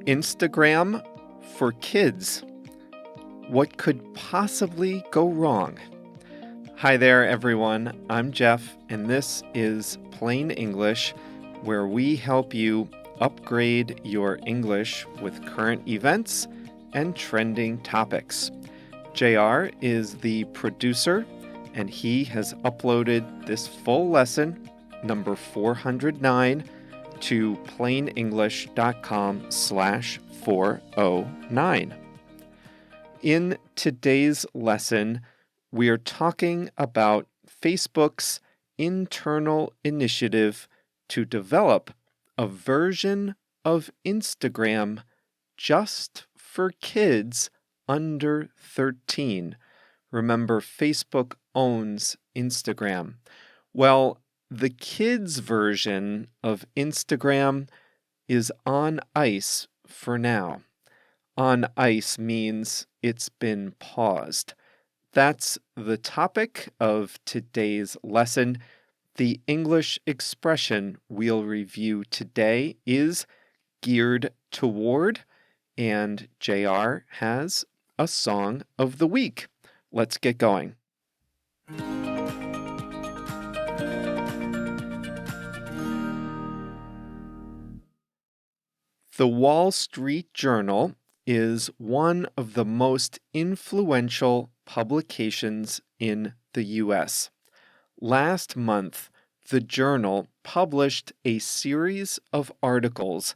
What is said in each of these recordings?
Instagram for kids. What could possibly go wrong? Hi there, everyone. I'm Jeff, and this is Plain English, where we help you upgrade your English with current events and trending topics. JR is the producer, and he has uploaded this full lesson, number 409, to plainenglish.com/409. In today's lesson, we are talking about Facebook's internal initiative to develop a version of Instagram just for kids under 13. Remember, Facebook owns Instagram. Well, the kids' version of Instagram is on ice for now. On ice means it's been paused. That's the topic of today's lesson. The English expression we'll review today is geared toward, and JR has a song of the week. Let's get going. The Wall Street Journal is one of the most influential publications in the U.S. Last month, the journal published a series of articles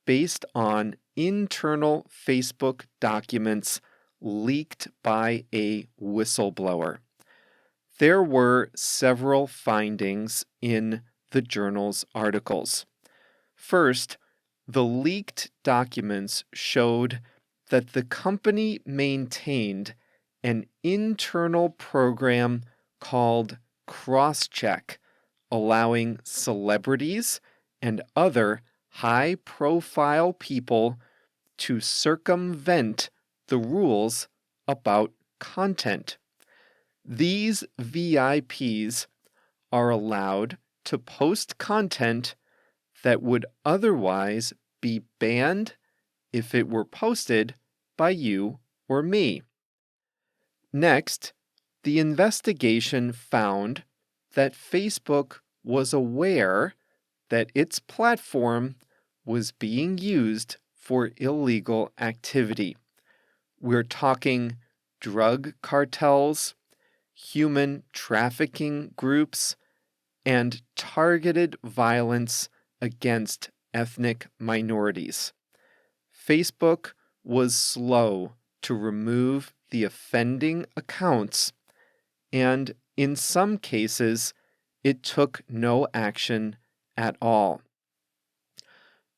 based on internal Facebook documents leaked by a whistleblower. There were several findings in the journal's articles. First, the leaked documents showed that the company maintained an internal program called Crosscheck, allowing celebrities and other high-profile people to circumvent the rules about content. These VIPs are allowed to post content that would otherwise be banned if it were posted by you or me. Next, the investigation found that Facebook was aware that its platform was being used for illegal activity. We're talking drug cartels, human trafficking groups, and targeted violence against ethnic minorities. Facebook was slow to remove the offending accounts, and in some cases, it took no action at all.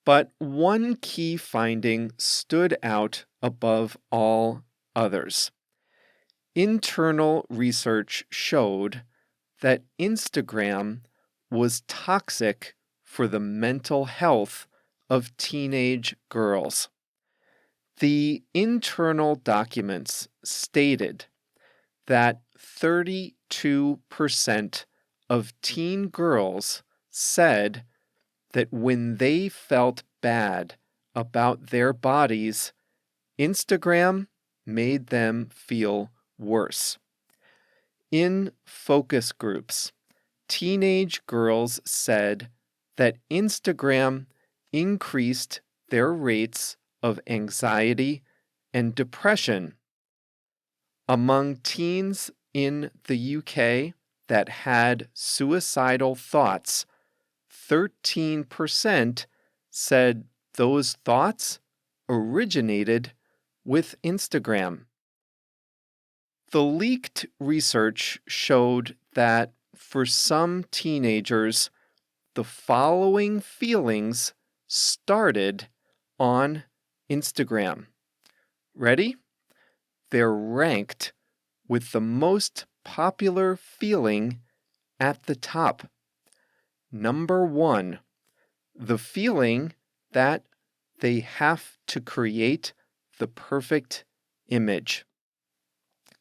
But one key finding stood out above all others. Internal research showed that Instagram was toxic for the mental health of teenage girls. The internal documents stated that 32% of teen girls said that when they felt bad about their bodies, Instagram made them feel worse. In focus groups, teenage girls said that Instagram increased their rates of anxiety and depression. Among teens in the UK that had suicidal thoughts, 13% said those thoughts originated with Instagram. The leaked research showed that for some teenagers, the following feelings started on Instagram. Ready? They're ranked with the most popular feeling at the top. Number 1, the feeling that they have to create the perfect image.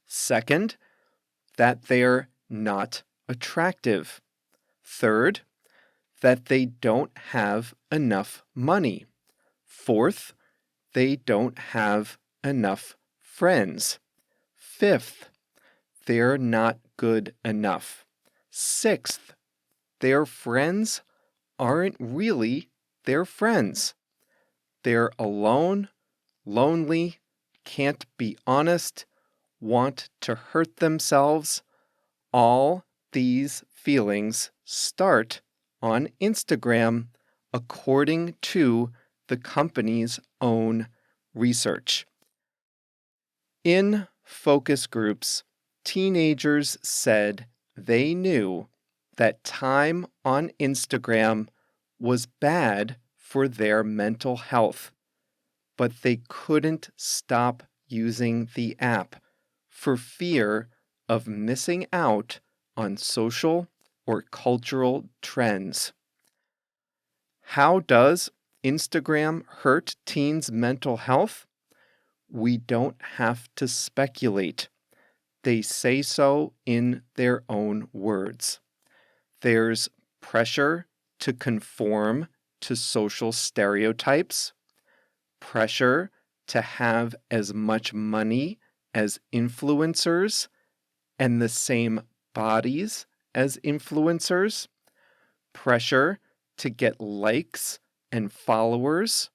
Second, that they're not attractive. Third, that they don't have enough money. Fourth, they don't have enough friends. Fifth, they're not good enough. Sixth, their friends aren't really their friends. They're alone, lonely, can't be honest, want to hurt themselves. All these feelings start on Instagram, according to the company's own research. In focus groups, teenagers said they knew that time on Instagram was bad for their mental health, but they couldn't stop using the app for fear of missing out on social or cultural trends. How does Instagram hurt teens' mental health? We don't have to speculate. They say so in their own words. There's pressure to conform to social stereotypes, pressure to have as much money as influencers and the same bodies as influencers, pressure to get likes and followers,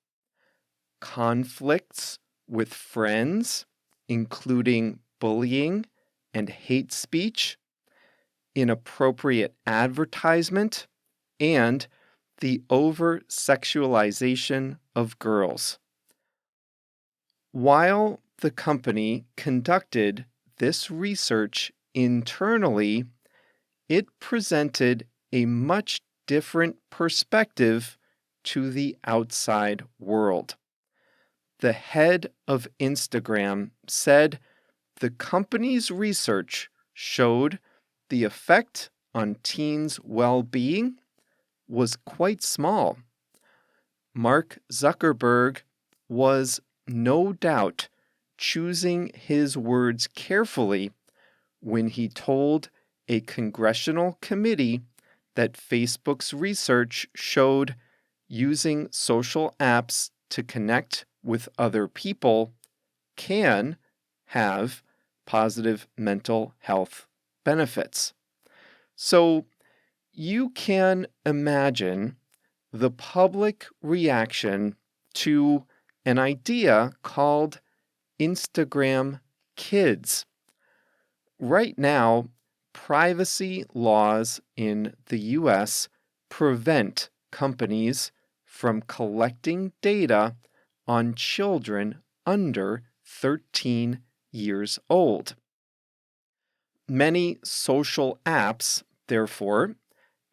conflicts with friends, including bullying and hate speech, inappropriate advertisement, and the over-sexualization of girls. While the company conducted this research internally, it presented a much different perspective to the outside world. The head of Instagram said the company's research showed the effect on teens' well-being was quite small. Mark Zuckerberg was no doubt choosing his words carefully when he told a congressional committee that Facebook's research showed using social apps to connect with other people can have positive mental health benefits. So you can imagine the public reaction to an idea called Instagram Kids. Right now, privacy laws in the US prevent companies from collecting data on children under 13 years old. Many social apps, therefore,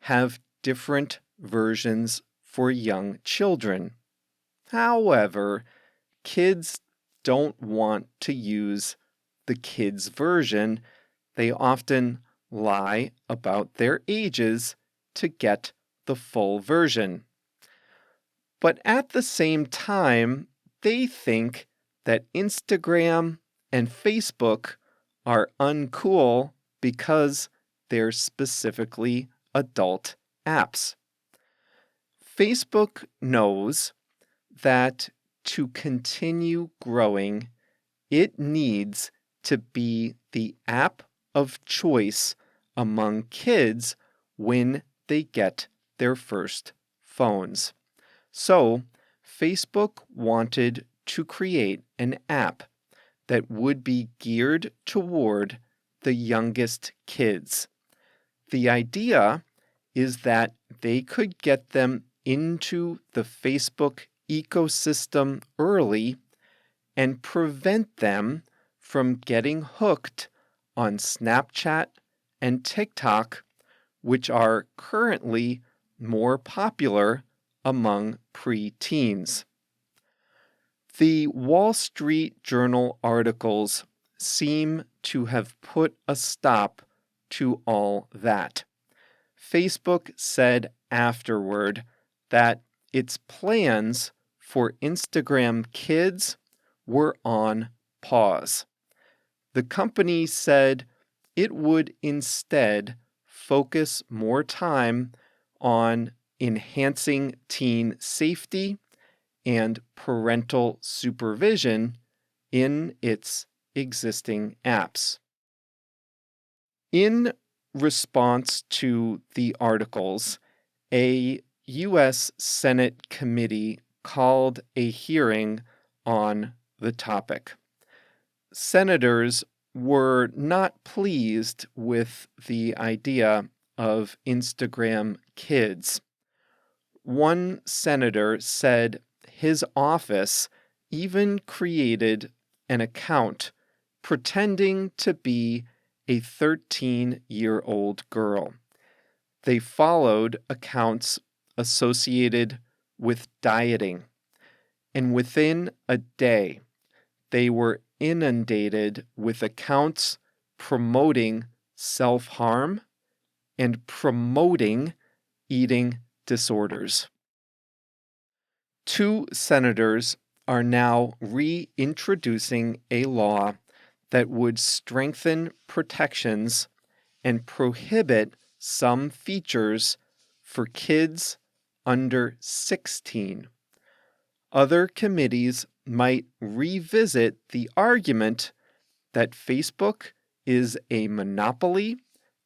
have different versions for young children. However, kids don't want to use the kids' version. They often lie about their ages to get the full version. But at the same time, they think that Instagram and Facebook are uncool because they're specifically adult apps. Facebook knows that to continue growing, it needs to be the app of choice among kids when they get their first phones. So, Facebook wanted to create an app that would be geared toward the youngest kids. The idea is that they could get them into the Facebook ecosystem early and prevent them from getting hooked on Snapchat and TikTok, which are currently more popular among preteens. The Wall Street Journal articles seem to have put a stop to all that. Facebook said afterward that its plans for Instagram Kids were on pause. The company said it would instead focus more time on enhancing teen safety and parental supervision in its existing apps. In response to the articles, a U.S. Senate committee called a hearing on the topic. Senators were not pleased with the idea of Instagram Kids. One senator said his office even created an account pretending to be a 13-year-old girl. They followed accounts associated with dieting, and within a day, they were inundated with accounts promoting self-harm and promoting eating disorders. 2 senators are now reintroducing a law that would strengthen protections and prohibit some features for kids under 16. Other committees might revisit the argument that Facebook is a monopoly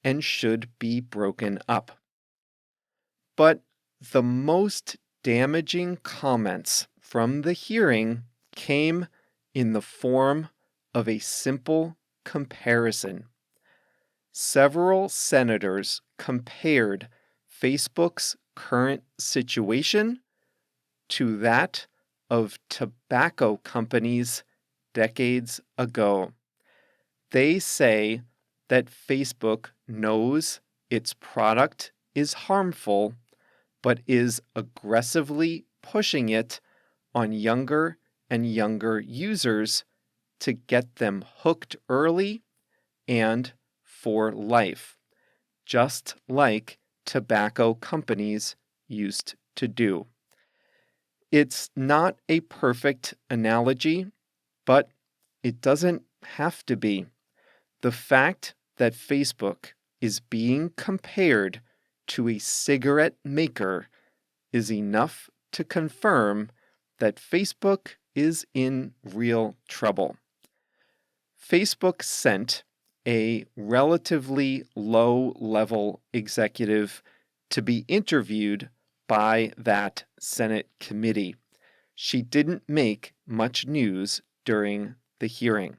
and should be broken up. But the most damaging comments from the hearing came in the form of a simple comparison. Several senators compared Facebook's current situation to that of tobacco companies decades ago. They say that Facebook knows its product is harmful, but is aggressively pushing it on younger and younger users to get them hooked early and for life, just like tobacco companies used to do. It's not a perfect analogy, but it doesn't have to be. The fact that Facebook is being compared to a cigarette maker is enough to confirm that Facebook is in real trouble. Facebook sent a relatively low-level executive to be interviewed by that Senate committee. She didn't make much news during the hearing.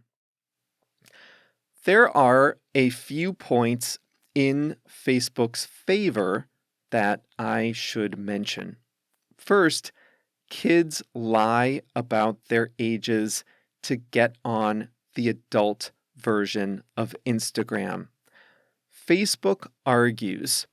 There are a few points in Facebook's favor that I should mention. First, kids lie about their ages to get on the adult version of Instagram. Facebook argues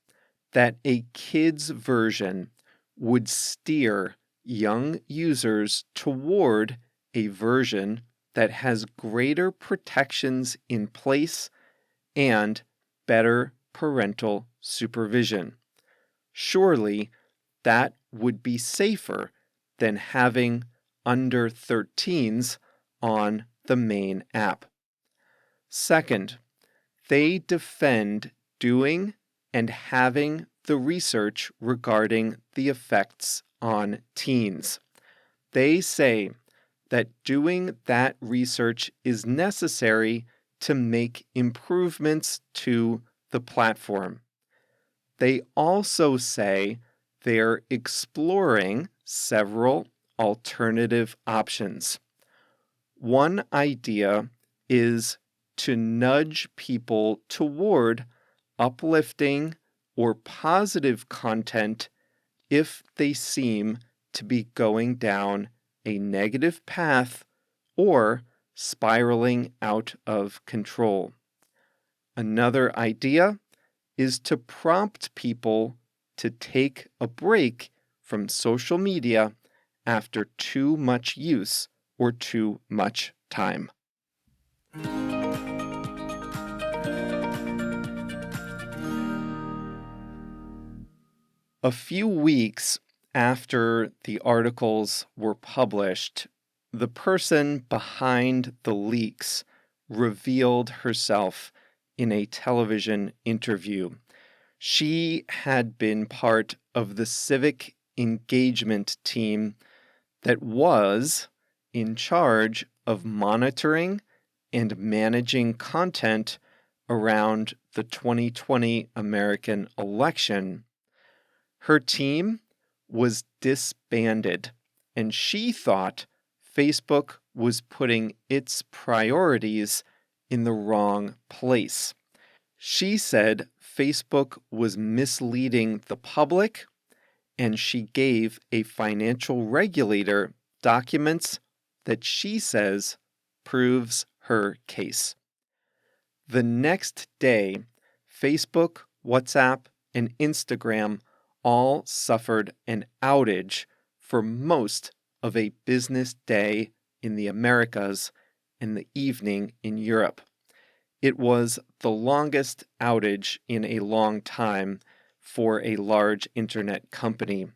that a kid's version would steer young users toward a version that has greater protections in place and better parental supervision. Surely that would be safer than having under 13s on the main app. Second, they defend doing and having the research regarding the effects on teens. They say that doing that research is necessary to make improvements to the platform. They also say they're exploring several alternative options. One idea is to nudge people toward uplifting or positive content if they seem to be going down a negative path or spiraling out of control. Another idea is to prompt people to take a break from social media after too much use or too much time. A few weeks after the articles were published, the person behind the leaks revealed herself in a television interview. She had been part of the civic engagement team that was in charge of monitoring and managing content around the 2020 American election. Her team was disbanded, and she thought Facebook was putting its priorities in the wrong place. She said Facebook was misleading the public, and she gave a financial regulator documents that she says proves her case. The next day, Facebook, WhatsApp, and Instagram all suffered an outage for most of a business day in the Americas and the evening in Europe. It was the longest outage in a long time for a large internet company.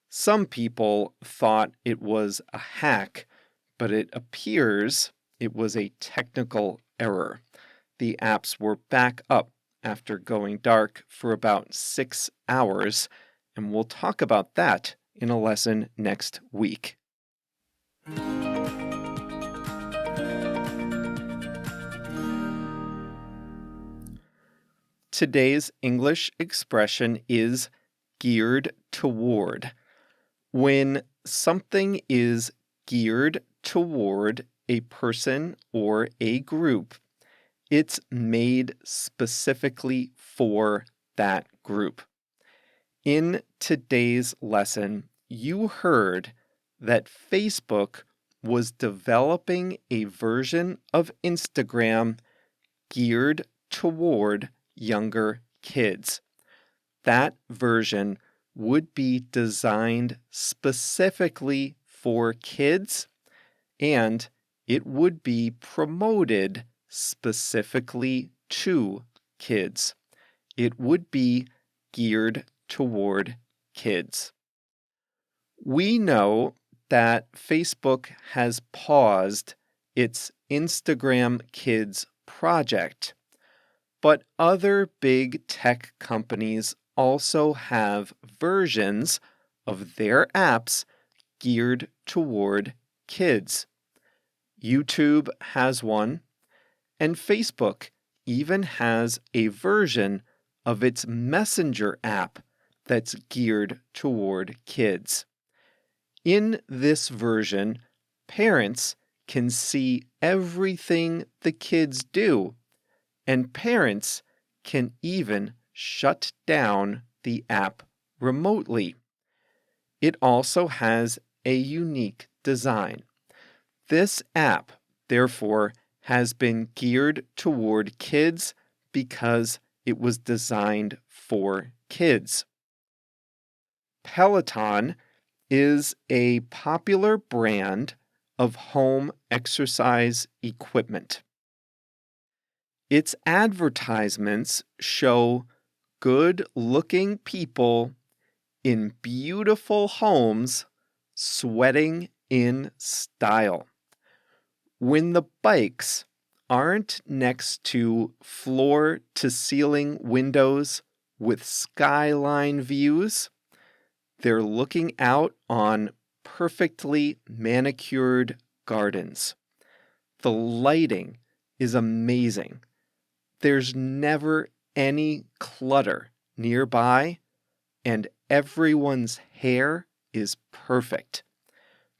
Some people thought it was a hack, but it appears it was a technical error. The apps were back up after going dark for about 6 hours, and we'll talk about that in a lesson next week. Today's English expression is geared toward. When something is geared toward a person or a group, it's made specifically for that group. In today's lesson, you heard that Facebook was developing a version of Instagram geared toward younger kids. That version would be designed specifically for kids, and it would be promoted specifically to kids. It would be geared toward kids. We know that Facebook has paused its Instagram Kids project, but other big tech companies also have versions of their apps geared toward kids. YouTube has one, and Facebook even has a version of its Messenger app that's geared toward kids. In this version, parents can see everything the kids do, and parents can even shut down the app remotely. It also has a unique design. This app, therefore, has been geared toward kids because it was designed for kids. Peloton is a popular brand of home exercise equipment. Its advertisements show good-looking people in beautiful homes sweating in style. When the bikes aren't next to floor-to-ceiling windows with skyline views, they're looking out on perfectly manicured gardens. The lighting is amazing. There's never any clutter nearby, and everyone's hair is perfect.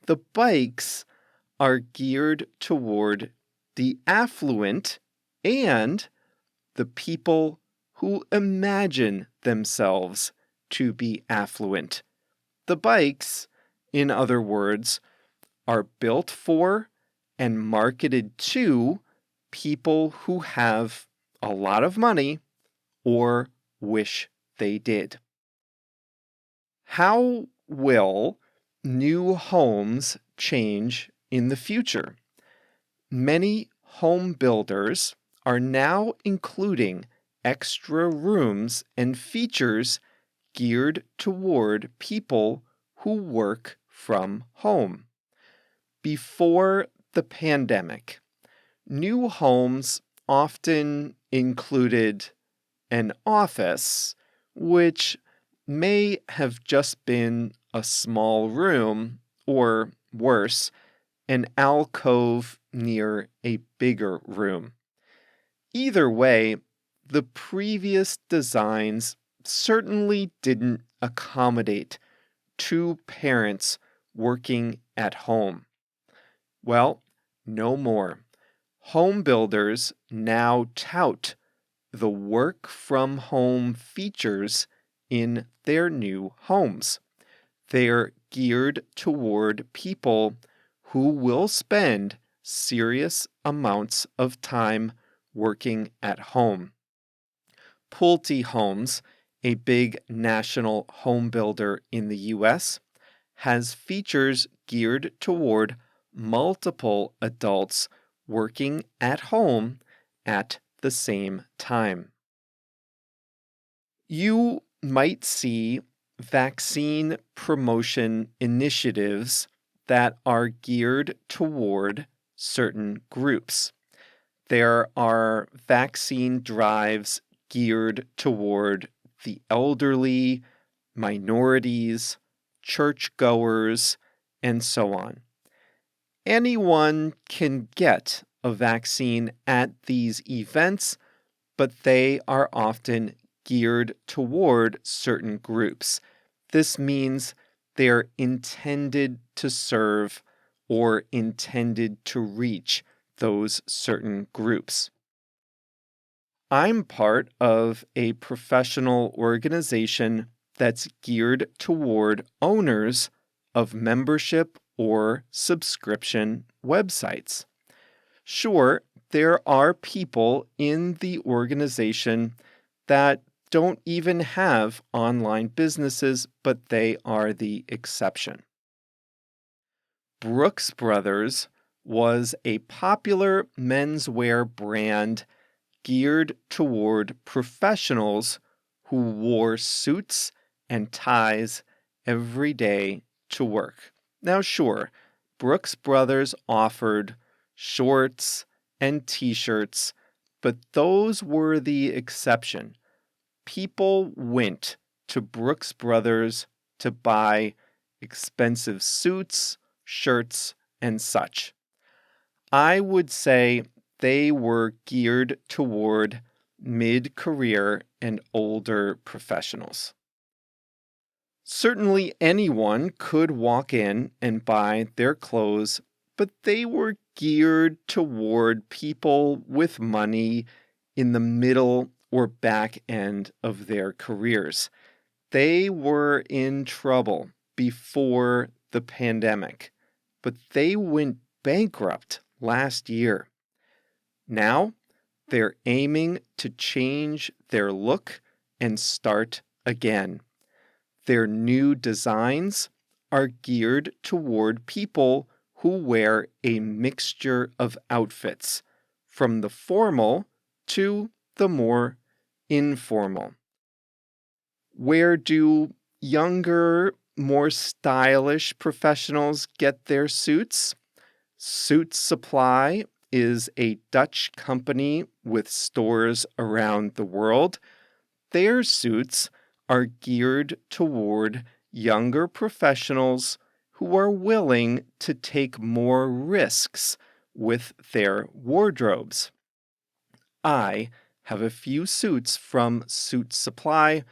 The bikes are geared toward the affluent and the people who imagine themselves to be affluent. The bikes, in other words, are built for and marketed to people who have a lot of money or wish they did. How will new homes change in the future? Many home builders are now including extra rooms and features geared toward people who work from home. Before the pandemic, new homes often included an office, which may have just been a small room or worse, an alcove near a bigger room. Either way, the previous designs certainly didn't accommodate two parents working at home. Well, no more. Home builders now tout the work from home features in their new homes. They're geared toward people who will spend serious amounts of time working at home. Pulte Homes, a big national home builder in the US, has features geared toward multiple adults working at home at the same time. You might see vaccine promotion initiatives that are geared toward certain groups. There are vaccine drives geared toward the elderly, minorities, churchgoers, and so on. Anyone can get a vaccine at these events, but they are often geared toward certain groups. This means they're intended to serve or intended to reach those certain groups. I'm part of a professional organization that's geared toward owners of membership or subscription websites. Sure, there are people in the organization that don't even have online businesses, but they are the exception. Brooks Brothers was a popular menswear brand geared toward professionals who wore suits and ties every day to work. Now, sure, Brooks Brothers offered shorts and t-shirts, but those were the exception. People went to Brooks Brothers to buy expensive suits, shirts, and such. I would say they were geared toward mid-career and older professionals. Certainly anyone could walk in and buy their clothes, but they were geared toward people with money in the middle or back end of their careers. They were in trouble before the pandemic, but they went bankrupt last year. Now, they're aiming to change their look and start again. Their new designs are geared toward people who wear a mixture of outfits, from the formal to the more informal. Where do younger, more stylish professionals get their suits? Suit Supply is a Dutch company with stores around the world. Their suits are geared toward younger professionals who are willing to take more risks with their wardrobes. I have a few suits from Suit Supply,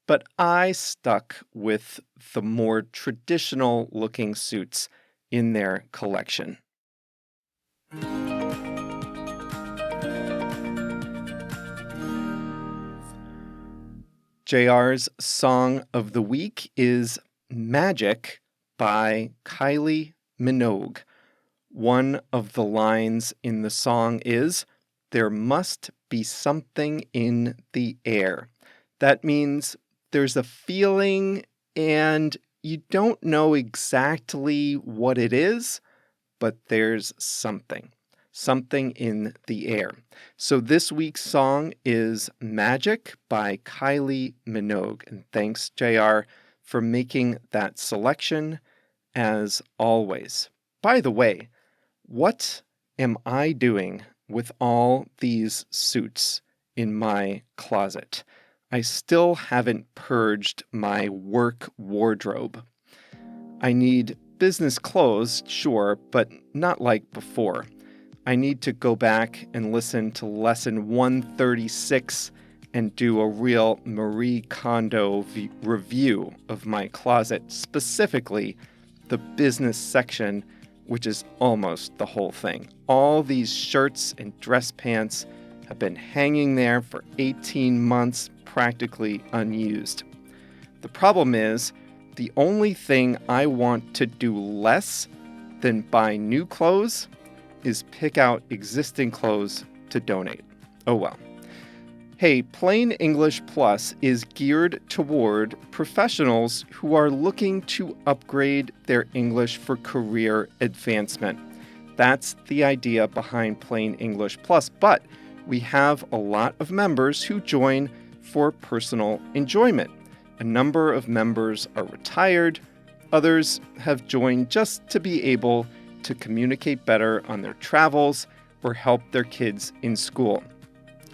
but I stuck with the more traditional looking suits in their collection. JR's song of the week is Magic by Kylie Minogue. One of the lines in the song is, "There must be something in the air." That means there's a feeling and you don't know exactly what it is, but there's something in the air. So this week's song is Magic by Kylie Minogue. And thanks, JR, for making that selection as always. By the way, what am I doing with all these suits in my closet? I still haven't purged my work wardrobe. I need business closed, sure, but not like before. I need to go back and listen to lesson 136 and do a real Marie Kondo review of my closet, specifically the business section, which is almost the whole thing. All these shirts and dress pants have been hanging there for 18 months, practically unused. The problem is, the only thing I want to do less than buy new clothes is pick out existing clothes to donate. Oh well. Hey, Plain English Plus is geared toward professionals who are looking to upgrade their English for career advancement. That's the idea behind Plain English Plus, but we have a lot of members who join for personal enjoyment. A number of members are retired. Others have joined just to be able to communicate better on their travels or help their kids in school.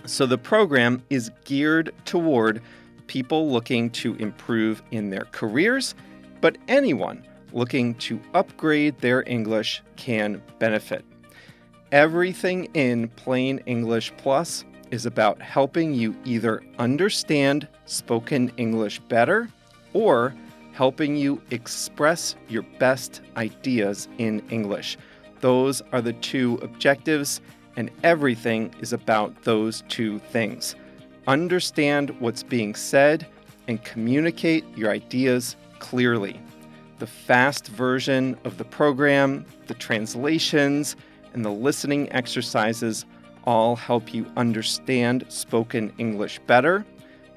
So the program is geared toward people looking to improve in their careers, but anyone looking to upgrade their English can benefit. Everything in Plain English Plus is about helping you either understand spoken English better or helping you express your best ideas in English. Those are the two objectives, and everything is about those two things. Understand what's being said and communicate your ideas clearly. The fast version of the program, the translations, and the listening exercises all help you understand spoken English better.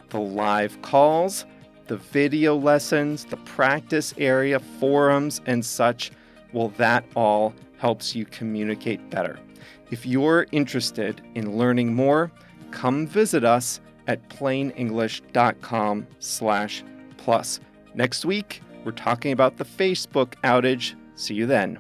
The live calls, the video lessons, the practice area, forums, and such, well, that all helps you communicate better. If you're interested in learning more, come visit us at plainenglish.com/plus. Next week, we're talking about the Facebook outage. See you then.